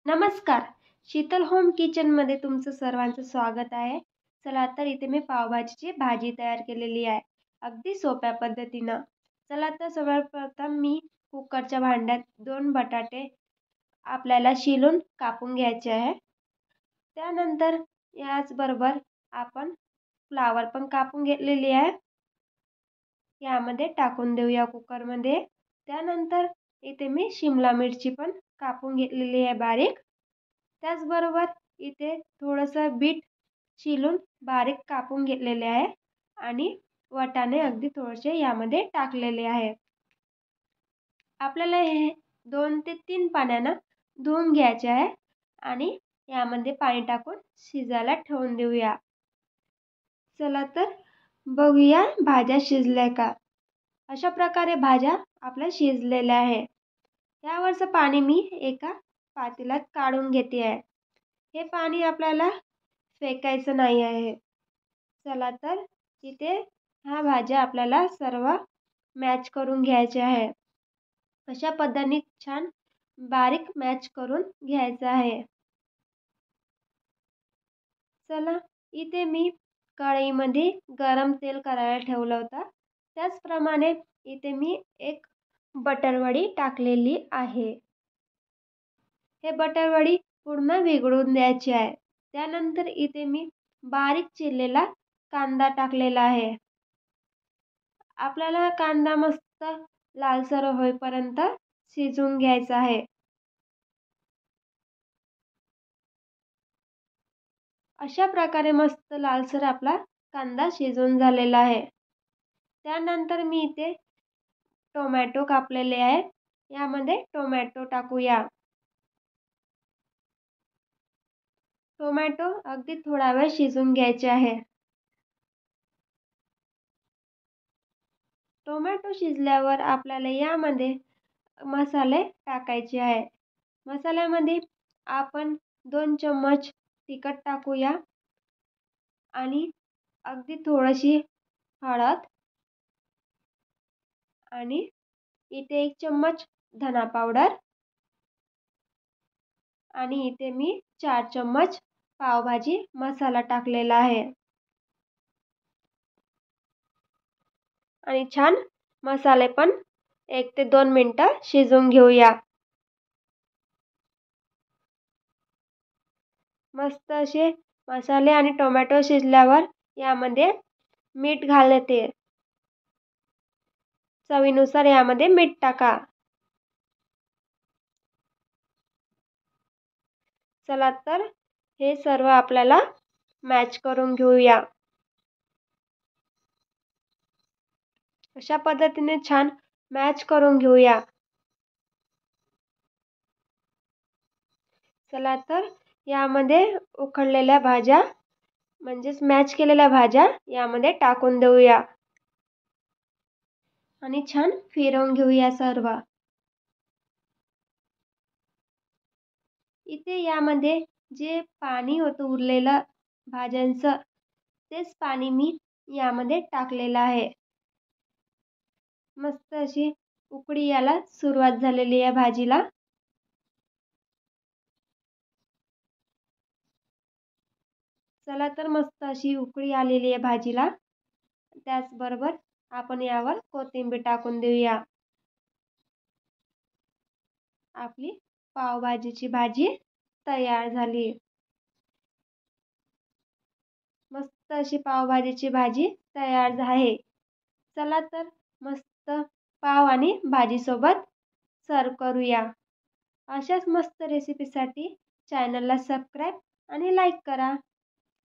नमस्कार. शीतल होम किचनमध्ये तुमचं सर्वांचं स्वागत आहे. चला तर इथे मी पावभाजीची भाजी तयार केलेली आहे. अगदी सोप्या पद्धतीनं. चला तर सर्वप्रथम मी कुकरच्या भांड्यात 2 बटाटे आपल्याला शिलून कापून घ्यायचे आहे. त्यानंतर याचबरोबर आपण फ्लावर पण कापून घेतलेली आहे. यामध्ये टाकून देऊया कुकरमध्ये. त्यानंतर इथे मी शिमला मिरची पण कापून घेतलेली आहे बारीक. त्याचबरोबर इथे थोडंसं बीट चिरून बारीक कापून घेतलेले आहे आणि वाटाणे अगदी थोडेसे यामध्ये टाकलेले आहे. आपल्याला हे 2 ते 3 पाण्यानं धुवून घ्यायचे आहे आणि यामध्ये पाणी टाकून शिजायला ठेवून देऊया. चला तर बघूया भाज्या शिजल्या का. अशा प्रकारे भाज्या आपल्या शिजलेल्या आहे. यावरचं पाणी मी एका पातेल्यात काढून घेते आहे. हे पाणी आपल्याला फेकायचं नाही आहे. चला तर इथे ह्या भाज्या आपल्याला सर्व मॅच करून घ्यायच्या आहे. अशा पद्धतीने छान बारीक मॅच करून घ्यायचं आहे. चला इथे मी कढईमध्ये गरम तेल करायला ठेवलं होतं. त्याचप्रमाणे इथे मी एक बटरवडी टाकलेली आहे. हे बटरवडी पूर्ण विघळून द्यायची आहे. त्यानंतर इथे मी बारीक चिरलेला कांदा टाकलेला आहे. आपल्याला कांदा मस्त लालसर होईपर्यंत शिजवून घ्यायचा आहे. अशा प्रकारे मस्त लालसर आपला कांदा शिजवून झालेला आहे. त्यानंतर मी इथे टोमॅटो कापलेले आहे. यामध्ये टोमॅटो टाकूया. टोमॅटो अगदी थोडा वेळ शिजवून घ्यायचे आहे. टोमॅटो शिजल्यावर आपल्याला यामध्ये मसाले टाकायचे आहे. मसाल्यामध्ये आपण 2 चम्मच तिखट टाकूया आणि अगदी थोडीशी हळद आणि इथे 1 चम्मच धना पावडर आणि इथे मी 4 चम्मच पावभाजी मसाला टाकलेला आहे. आणि छान मसाले पण 1 ते 2 मिनिटं शिजवून घेऊया. मस्त असे मसाले आणि टोमॅटो शिजल्यावर यामध्ये मीठ घालते. चवीनुसार यामध्ये मीठ टाका. चला तर हे सर्व आपल्याला मॅच करून घेऊया. अशा पद्धतीने छान मॅच करून घेऊया. चला तर यामध्ये उकडलेल्या भाज्या म्हणजेच मॅच केलेल्या भाज्या यामध्ये टाकून देऊया आणि छान फिरवून घेऊया सर्व. इथे यामध्ये जे पाणी होतं उरलेलं भाज्यांचं तेच पाणी मी यामध्ये टाकलेलं आहे. मस्त अशी उकळी यायला सुरुवात झालेली आहे भाजीला. चला तर मस्त अशी उकळी आलेली आहे भाजीला. त्याचबरोबर आपण यावर कोथिंबीर टाकून देऊया. आपली पावभाजीची भाजी तयार झाली. मस्त अशी पावभाजीची भाजी तयार आहे. चला तर मस्त पाव आणि भाजीसोबत सर्व करूया. अशाच मस्त रेसिपीसाठी चॅनलला सबस्क्राईब आणि लाईक करा.